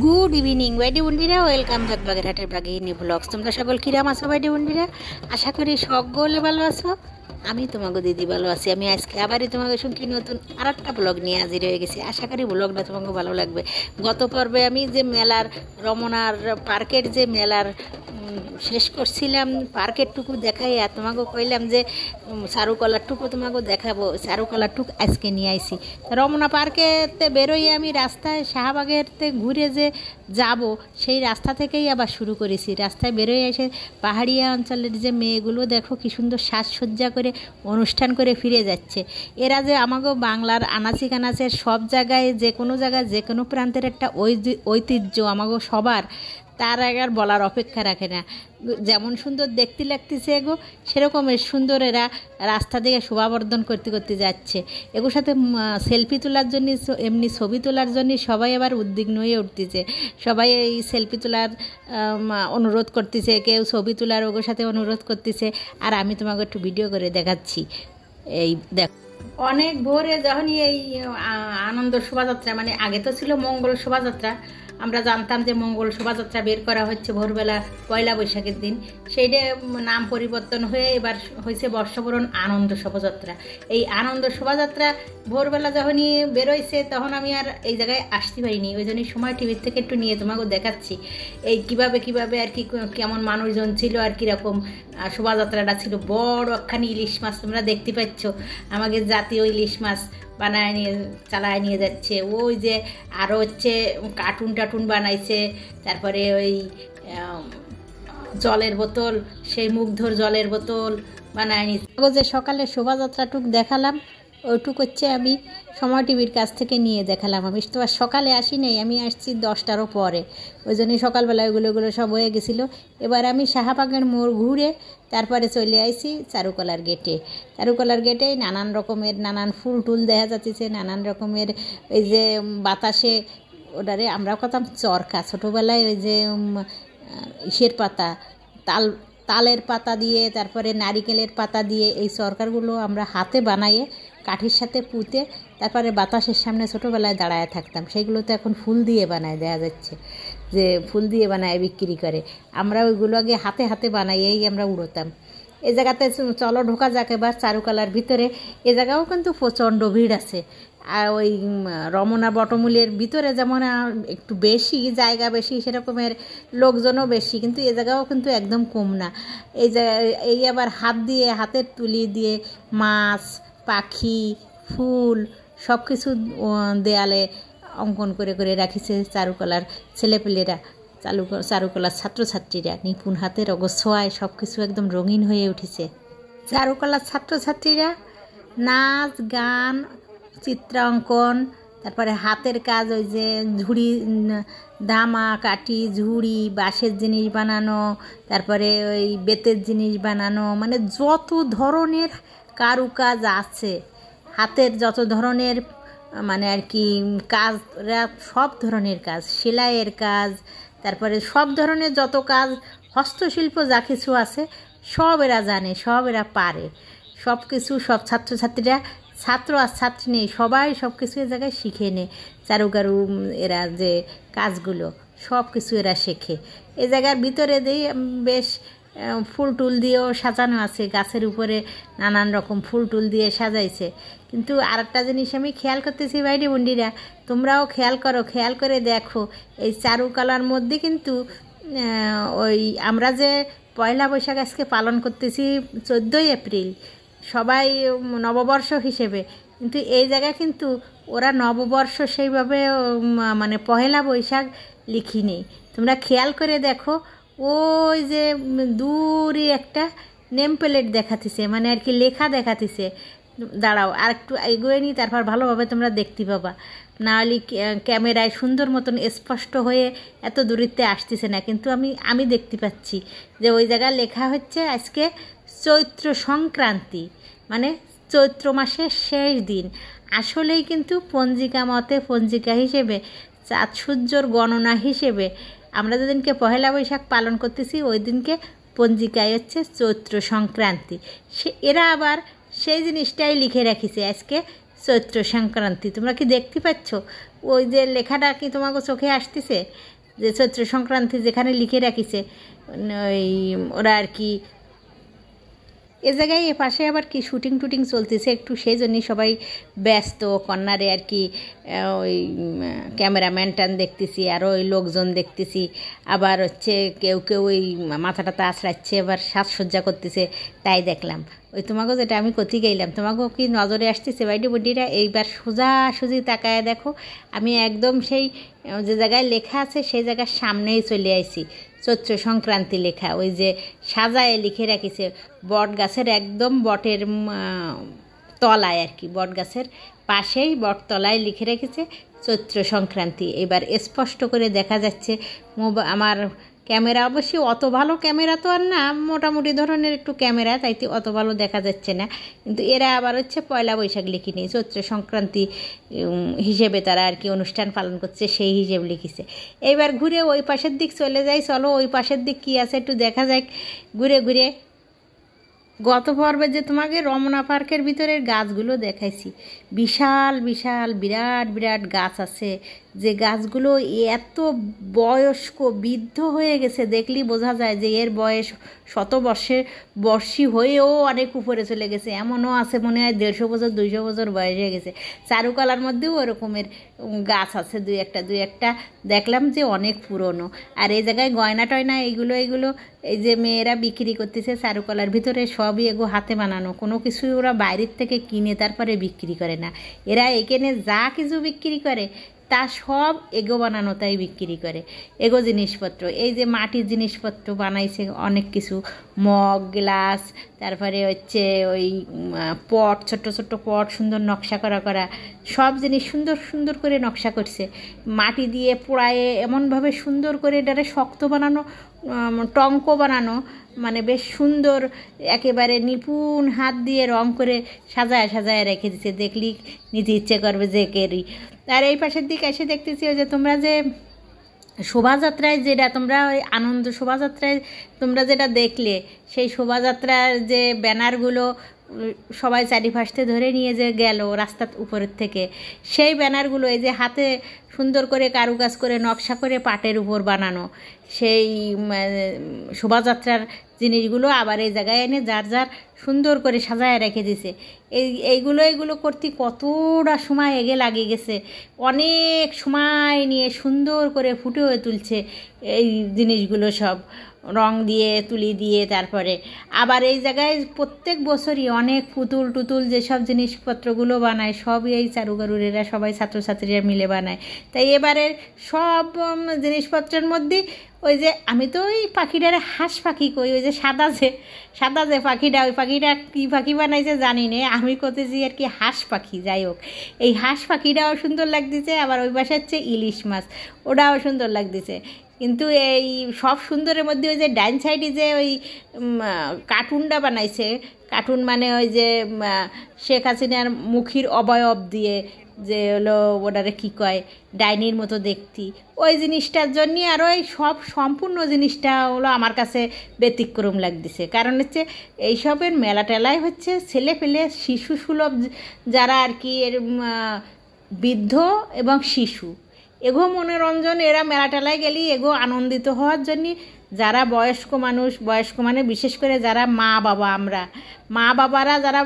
Good evening বাইডি বন্ধুরা, welcome বাগেরহাটের বাঘিনী blogs. তোমরা সকল কিরাম আছো বাইডি বন্ধুরা? আশা করি সকলে ভালো আছো। আমি তোমাকে দিদি ভালো আছি। আমি আজকে আবারই তোমাকে সঙ্গে নতুন আর একটা ব্লগ নিয়ে হাজির হয়ে গেছি। আশা করি ব্লগটা তোমাকে ভালো লাগবে। গত পর্বে আমি যে মেলার রমনার পার্কের যে মেলার শেষ করছিলাম, পার্কেরটুকু দেখাই আর তোমাকে কইলাম যে চারুকলারটুকু তোমাকে দেখাবো। চারুকলারটুকু আজকে নিয়ে আইছি। রমনা পার্কেতে বেরোই আমি রাস্তায় শাহবাগেরতে ঘুরে যে যাব, সেই রাস্তা থেকেই আবার শুরু করেছি। রাস্তায় বেরোয় এসে পাহাড়িয়া অঞ্চলের যে মেয়েগুলো দেখো কি সুন্দর সাজসজ্জা করে অনুষ্ঠান করে ফিরে যাচ্ছে। এরা যে আমাকে বাংলার আনাচি কানাচের সব জায়গায়, যে কোনো জায়গায়, যে কোনো প্রান্তের একটা ঐতিহ্য আমাকে সবার, তার আগে আর বলার অপেক্ষা রাখে না। যেমন সুন্দর দেখতে লাগতেছে এগো, সেরকমের সুন্দর এরা রাস্তা থেকে শোভাবর্ধন করতে করতে যাচ্ছে। এগুলোর সাথে সেলফি তোলার জন্য, এমনি ছবি তোলার জন্য সবাই আবার উদ্বিগ্ন হয়ে উঠতেছে। সবাই এই সেলফি তোলার অনুরোধ করতেছে, কেউ ছবি তোলার ওগুলোর সাথে অনুরোধ করতেছে। আর আমি তোমাকে একটু ভিডিও করে দেখাচ্ছি। এই দেখ, অনেক ভোরে যখনই এই আনন্দ শোভাযাত্রা, মানে আগে তো ছিল মঙ্গল শোভাযাত্রা, আমরা জানতাম যে মঙ্গল শোভাযাত্রা বের করা হচ্ছে ভোরবেলা পয়লা বৈশাখের দিন। সেইটা নাম পরিবর্তন হয়ে এবার হয়েছে বর্ষবরণ আনন্দ শোভাযাত্রা। এই আনন্দ শোভাযাত্রা ভোরবেলা যখনই বেরোইছে তখন আমি আর এই জায়গায় আসতে পারিনি। ওই জন্যই সময় টিভির থেকে একটু নিয়ে তোমাকেও দেখাচ্ছি এই কিভাবে আর কি কেমন মানুষজন ছিল আর কীরকম শোভাযাত্রাটা ছিল। বড় একখানি ইলিশ মাছ তোমরা দেখতে পাচ্ছ, আমাদের জাতীয় ইলিশ মাছ বানায় নিয়ে চালায় নিয়ে যাচ্ছে। ওই যে আরও হচ্ছে কার্টুন বানাইছে, তারপরে ওই জলের বোতল, সেই মুগ্ধর জলের বোতল বানায় নিচ্ছে। যে সকালে শোভাযাত্রাটুক দেখালাম, ওইটুক হচ্ছে আমি সময় টিভির কাছ থেকে নিয়ে দেখালাম। আমি তো আর সকালে আসি নাই, আমি আসছি 10টারও পরে। ওই জন্যই সকালবেলা ওগুলো সব হয়ে গেছিলো। এবার আমি শাহবাগের মোড় ঘুরে তারপরে চলে আইছি চারুকলার গেটে। চারুকলার গেটে নানান রকমের নানান ফুল টুল দেখা যাচ্ছে, নানান রকমের ওই যে বাতাসে ওটারে আমরা কথাম চরকা, ছোটোবেলায় ওই যে ইসের পাতা, তালের পাতা দিয়ে, তারপরে নারিকেলের পাতা দিয়ে এই চরকারগুলো আমরা হাতে বানাইয়ে কাঠির সাথে পুঁতে তারপরে বাতাসের সামনে ছোটোবেলায় দাঁড়ায় থাকতাম। সেইগুলো তো এখন ফুল দিয়ে বানায়, দেখা যাচ্ছে যে ফুল দিয়ে বানায় বিক্রি করে। আমরা ওইগুলো আগে হাতে বানাইয়েই আমরা উড়োতাম। এই জায়গাতে চলো ঢোকা যাক এবার চারুকলার ভিতরে। এ জায়গাও কিন্তু প্রচণ্ড ভিড় আছে। আর ওই রমনা বটমূলের ভিতরে যেমন একটু বেশি জায়গা, বেশি সেরকমের লোকজনও বেশি, কিন্তু এ জায়গাও কিন্তু একদম কম না। এই আবার হাতের তুলি দিয়ে মাছ, পাখি, ফুল সব কিছু দেয়ালে অঙ্কন করে রাখিছে চারুকলার ছেলেপেলেরা, চারুকলার ছাত্রছাত্রীরা। নিপুণ হাতের অগছোয়ায় সব কিছু একদম রঙিন হয়ে উঠেছে। চারুকলার ছাত্রছাত্রীরা নাচ, গান, চিত্রাঙ্কন, তারপরে হাতের কাজ, ওই যে ঝুড়ি, ধামা কাঠি, ঝুড়ি, বাঁশের জিনিস বানানো, তারপরে ওই বেতের জিনিস বানানো, মানে যত ধরনের কারুকাজ আছে, হাতের যত ধরনের মানে আর কি কাজ, সব ধরনের কাজ, সেলাইয়ের কাজ, তারপরে সব ধরনের যত কাজ, হস্তশিল্প যা কিছু আছে সব এরা জানে, সব এরা পারে। সব কিছু সব ছাত্রছাত্রীরা, ছাত্র আর ছাত্রী নেই, সবাই সব কিছু এ জায়গায় শিখে নে। চারুকারু এরা যে কাজগুলো সব কিছু এরা শেখে। এ জায়গার ভিতরে দিয়ে বেশ ফুল টুল দিয়েও সাজানো আছে, গাছের উপরে নানান রকম ফুল টুল দিয়ে সাজাইছে। কিন্তু আরেকটা জিনিস আমি খেয়াল করতেছি ভাইডি বন্ডিরা, তোমরাও খেয়াল করো, খেয়াল করে দেখো এই চারুকলার মধ্যে কিন্তু ওই আমরা যে পয়লা বৈশাখ আজকে পালন করতেছি 14ই এপ্রিল, সবাই নববর্ষ হিসেবে, কিন্তু এই জায়গায় কিন্তু ওরা নববর্ষ সেইভাবে মানে পহেলা বৈশাখ লিখি নেই। তোমরা খেয়াল করে দেখো, ওই যে দূরে একটা নেম প্লেট দেখাতেছে, মানে আর কি লেখা দেখাতেছে। দাঁড়াও আর একটু এগোয়ে নিই, তারপর ভালোভাবে তোমরা দেখতে পাবা। নাহলে ক্যামেরায় সুন্দর মতন স্পষ্ট হয়ে এত দূরত্বে আসতেছে না, কিন্তু আমি দেখতে পাচ্ছি যে ওই জায়গায় লেখা হচ্ছে আজকে চৈত্র সংক্রান্তি, মানে চৈত্র মাসের শেষ দিন। আসলেই কিন্তু পঞ্জিকা মতে, পঞ্জিকা হিসেবে, চাঁদ সূর্যর গণনা হিসেবে আমরা যেদিনকে পহেলা বৈশাখ পালন করতেছি ওই দিনকে পঞ্জিকায় হচ্ছে চৈত্র সংক্রান্তি। এরা আবার সেই জিনিসটাই লিখে রাখিছে আজকে চৈত্র সংক্রান্তি। তোমরা কি দেখতে পাচ্ছ? ওই যে লেখাটা কি তোমাকে চোখে আসতেছে? যে চৈত্র সংক্রান্তি যেখানে লিখে রাখিছে ওই ওরা আর কি এ জায়গায় এ পাশে আবার কি শুটিং টুটিং চলতেছে একটু, সেই জন্যই সবাই ব্যস্ত। কর্নারে আর কি ওই ক্যামেরাম্যান টান দেখতেছি, আরও ওই লোকজন দেখতেছি। আবার হচ্ছে কেউ কেউ ওই মাথাটা আঁচড়াচ্ছে, আবার সাজসজ্জা করতেছে, তাই দেখলাম। ওই তোমাকেও যেটা আমি কোথি গেলাম, তোমাকেও কি নজরে আসতেছে বাইডি বুডিরা? এইবার সোজাসুজি তাকায় দেখো, আমি একদম সেই যে জায়গায় লেখা আছে সেই জায়গার সামনেই চলে আইছি। চৈত্র সংক্রান্তি লেখা ওই যে সাজায় লিখে রাখিছে বট গাছের একদম বটের তলায় আর কি, বট গাছের পাশেই বটতলায় লিখে রেখেছে চৈত্র সংক্রান্তি। এবার স্পষ্ট করে দেখা যাচ্ছে। আমার ক্যামেরা অবশ্যই অত ভালো ক্যামেরা তো আর না, মোটামুটি ধরনের একটু ক্যামেরা, তাইতে অত ভালো দেখা যাচ্ছে না। কিন্তু এরা আবার হচ্ছে পয়লা বৈশাখ লিখিনি, চৈত্র সংক্রান্তি হিসেবে তারা আর কি অনুষ্ঠান পালন করছে, সেই হিসেবে লিখেছে। এইবার ঘুরে ওই পাশের দিক চলে যাই, চলো ওই পাশের দিক কী আছে একটু দেখা যাক ঘুরে ঘুরে। গত পর্বে যে তোমাকে রমনা পার্কের ভিতরের গাছগুলো দেখাইছি, বিশাল বিশাল বিরাট বিরাট গাছ আছে, যে গাছগুলো এত বয়স্ক বৃদ্ধ হয়ে গেছে, দেখলেই বোঝা যায় যে এর বয়স বর্ষী হয়েও অনেক উপরে চলে গেছে। এমনও আছে মনে হয় 150 বছর 200 বছর বয়স হয়ে গেছে। চারুকলার মধ্যেও ওরকমের গাছ আছে দুই একটা দেখলাম যে অনেক পুরনো। আর এই জায়গায় গয়না টয়না এইগুলো এই যে মেয়েরা বিক্রি করতেছে চারুকলার ভিতরে, সবই এগো হাতে বানানো, কোনো কিছু ওরা বাইরের থেকে কিনে তারপরে বিক্রি করে না। এরা এখানে যা কিছু বিক্রি করে তা সব এগো বানানো, তাই বিক্রি করে এগো জিনিসপত্র। এই যে মাটির জিনিসপত্র বানাইছে অনেক কিছু, মগ গ্লাস, তারপরে হচ্ছে ওই পট, ছোট্ট ছোট্ট পট, সুন্দর নকশা করা সব জিনিস সুন্দর সুন্দর করে নকশা করছে। মাটি দিয়ে পোড়ায়ে এমনভাবে সুন্দর করে এটারে শক্ত বানানো, টঙ্ক বানানো, মানে বেশ সুন্দর একেবারে নিপুণ হাত দিয়ে রং করে সাজায় রেখে দিচ্ছে, দেখলি নিতে ইচ্ছে করবে যে কেরি। আর এই পাশের দিকে এসে দেখতেছি ওই যে তোমরা যে শোভাযাত্রায় যেটা তোমরা ওই আনন্দ শোভাযাত্রায় তোমরা যেটা দেখলে, সেই শোভাযাত্রার যে ব্যানারগুলো সবাই চারিপাশে ধরে নিয়ে যে গেল রাস্তার উপরের থেকে, সেই ব্যানারগুলো এই যে হাতে সুন্দর করে কারুকাজ করে নকশা করে পাটের উপর বানানো সেই শোভাযাত্রার জিনিসগুলো আবার এই জায়গায় এনে যার সুন্দর করে সাজায় রেখে দিছে। এইগুলো করতে কতটা সময় লাগে গেছে, অনেক সময় নিয়ে সুন্দর করে ফুটে তুলছে এই জিনিসগুলো, সব রং দিয়ে তুলি দিয়ে। তারপরে আবার এই জায়গায় প্রত্যেক বছরই অনেক পুতুল যেসব জিনিসপত্রগুলো বানায় সবই এই চারুকারুরেরা সবাই ছাত্রছাত্রীরা মিলে বানায়। তাই এবারের সব জিনিসপত্রের মধ্যে ওই যে আমি তো ওই পাখিটারে হাঁস পাখি কই, ওই যে সাদা যে পাখিটা, ওই পাখিটা কী পাখি বানাইছে জানি না, আমি করতেছি আর কি হাঁস পাখি। যাই হোক, এই হাঁস পাখিটাও সুন্দর লাগতেছে। আবার ওই পাশে হচ্ছে ইলিশ মাছ, ওটাও সুন্দর লাগতেছে। কিন্তু এই সব সুন্দরের মধ্যে ওই যে ডাইন সাইডে যে ওই কার্টুনটা বানাইছে, কার্টুন মানে ওই যে শেখ হাসিনার মুখের অবয়ব দিয়ে যে হলো ওটারে কী কয় ডাইনির মতো দেখতি, ওই জিনিসটার জন্যই আর ওই সব সম্পূর্ণ জিনিসটা হলো আমার কাছে ব্যতিক্রম লাগতেছে। কারণ হচ্ছে এইসবের মেলা টেলায় হচ্ছে ছেলে পেলে শিশু সুলভ যারা আর কি এর বৃদ্ধ এবং শিশু এগো মনোরঞ্জন, এরা মেলা টেলায় গেলেই এগো আনন্দিত হওয়ার জন্যে যারা বয়স্ক মানে বিশেষ করে যারা মা বাবারা যারা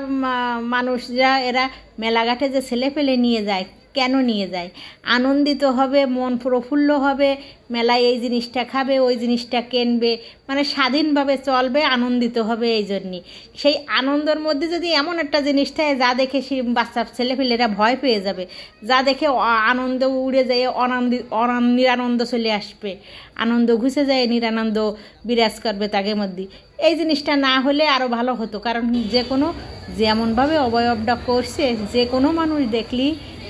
মানুষরা এরা মেলাঘাটে যে ছেলে পেলে নিয়ে যায়, কেন নিয়ে যায়? আনন্দিত হবে, মন প্রফুল্ল হবে, মেলায় এই জিনিসটা খাবে, ওই জিনিসটা কিনবে, মানে স্বাধীনভাবে চলবে, আনন্দিত হবে। এই জন্যে সেই আনন্দের মধ্যে যদি এমন একটা জিনিস থাকে যা দেখে সেই বাচ্চা ছেলেপেলেরা ভয় পেয়ে যাবে, যা দেখে আনন্দ উড়ে যায়, নিরানন্দ চলে আসবে, আনন্দ ঘুষে যায়, নিরানন্দ বিরাজ করবে তাদের মধ্যে, এই জিনিসটা না হলে আরও ভালো হতো। কারণ যে কোনো যেমনভাবে অবয়বটা করছে, যে কোনো মানুষ দেখলি,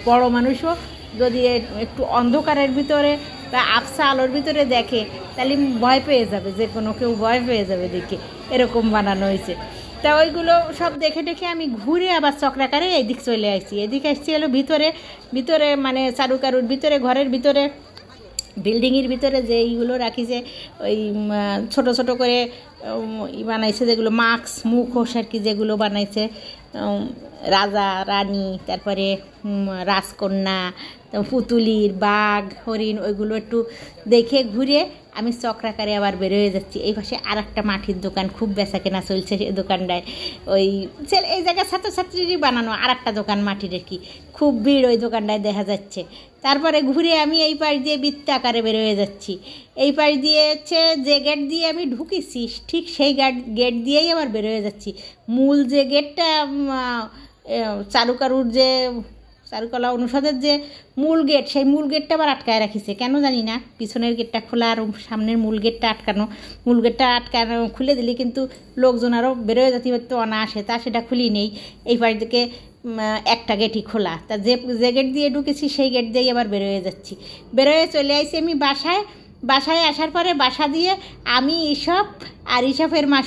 বড় মানুষও যদি একটু অন্ধকারের ভিতরে বা আবসা আলোর ভিতরে দেখে তাহলে ভয় পেয়ে যাবে, যে কোনো কেউ ভয় পেয়ে যাবে দেখে, এরকম বানানো হয়েছে। তা ওইগুলো সব দেখে আমি ঘুরে আবার চক্রাকারে এইদিক চলে আসছি। এদিকে আসছি হলো ভিতরে মানে চারুকারুর ভিতরে, ঘরের ভিতরে বিল্ডিংয়ের ভিতরে যে এইগুলো রাখিছে ওই ছোট ছোট করে বানাইছে, যেগুলো মাস্ক মুখোশ আর কি, যেগুলো বানাইছে রাজা রানী, তারপরে রাজকন্যা, পুতুলির বাঘ হরিণ, ওইগুলো একটু দেখে ঘুরে আমি চক্রাকারে আবার বেরোয় যাচ্ছি। এই পাশে আর একটা মাটির দোকান, খুব বেচা কেনা চলছে সেই দোকানটায়। ওই এই জায়গায় ছাত্রছাত্রীরই বানানো আর একটা দোকান মাটির আর কি, খুব ভিড় ওই দোকানটায় দেখা যাচ্ছে। তারপরে ঘুরে আমি এই পাশ দিয়ে বৃত্তাকারে বেরোয় যাচ্ছি। এই পাশ দিয়ে হচ্ছে যে গেট দিয়ে আমি ঢুকেছি ঠিক সেই গেট দিয়েই আবার বেরোয় যাচ্ছি। মূল যে গেটটা চারুকারুর যে চারুকলা অনুষদের যে মূল গেট, সেই মূল গেটটা আবার আটকায় রাখিছে কেন জানি না। পিছনের গেটটা খোলা আর সামনের মূল গেটটা আটকানো। মূল গেটটা আটকানো খুলে দিলে কিন্তু লোকজন আরও বেরোয় যেতে হয়তো অনায়াসে, তা সেটা খুলি নেই। এই পাশ দিকে একটা গেটই খোলা, তা যে গেট দিয়ে ঢুকেছি সেই গেট দিয়েই আবার বেরোয় যাচ্ছি। বেরোয় চলে আসছি আমি বাসায় আসার পরে বাসা দিয়ে আমি ইসব আর ইসবের মা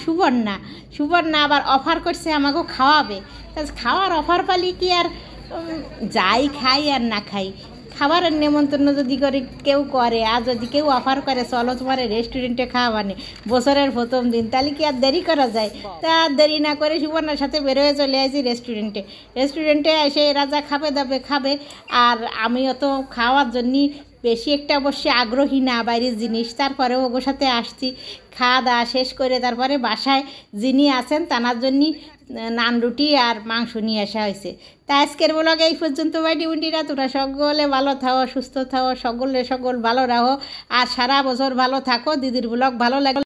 সুবর্ণা আবার অফার করছে আমাকেও খাওয়াবে। তা খাওয়ার অফার পালি কি আর যাই খাই আর না খাই, খাবারের নেমন্তন্ন যদি কেউ করে, আর যদি কেউ অফার করে চলো তোমার রেস্টুরেন্টে খাওয়াবানে বছরের প্রথম দিন, তাহলে কি আর দেরি করা যায়? তা দেরি না করে সুবর্ণার সাথে বেরোয় চলে আসি রেস্টুরেন্টে এসে রাজা খাবে। আর আমি অত খাওয়ার জন্যই বেশি একটা অবশ্যই আগ্রহী না বাইরের জিনিস, তারপরেও ওগোর সাথে আসছি। খাওয়া দাওয়া শেষ করে তারপরে বাসায় যিনি আছেন তানার জন্যই নান রুটি আর মাংস নিয়ে আসা হয়েছে। তা আজকের ব্লগে এই পর্যন্ত বাইটি বুন্টিরা, তোরা সকলে ভালো থাও, সুস্থ থাও, সকল ভালো রাখো আর সারা বছর ভালো থাকো। দিদির ব্লগ ভালো লাগলে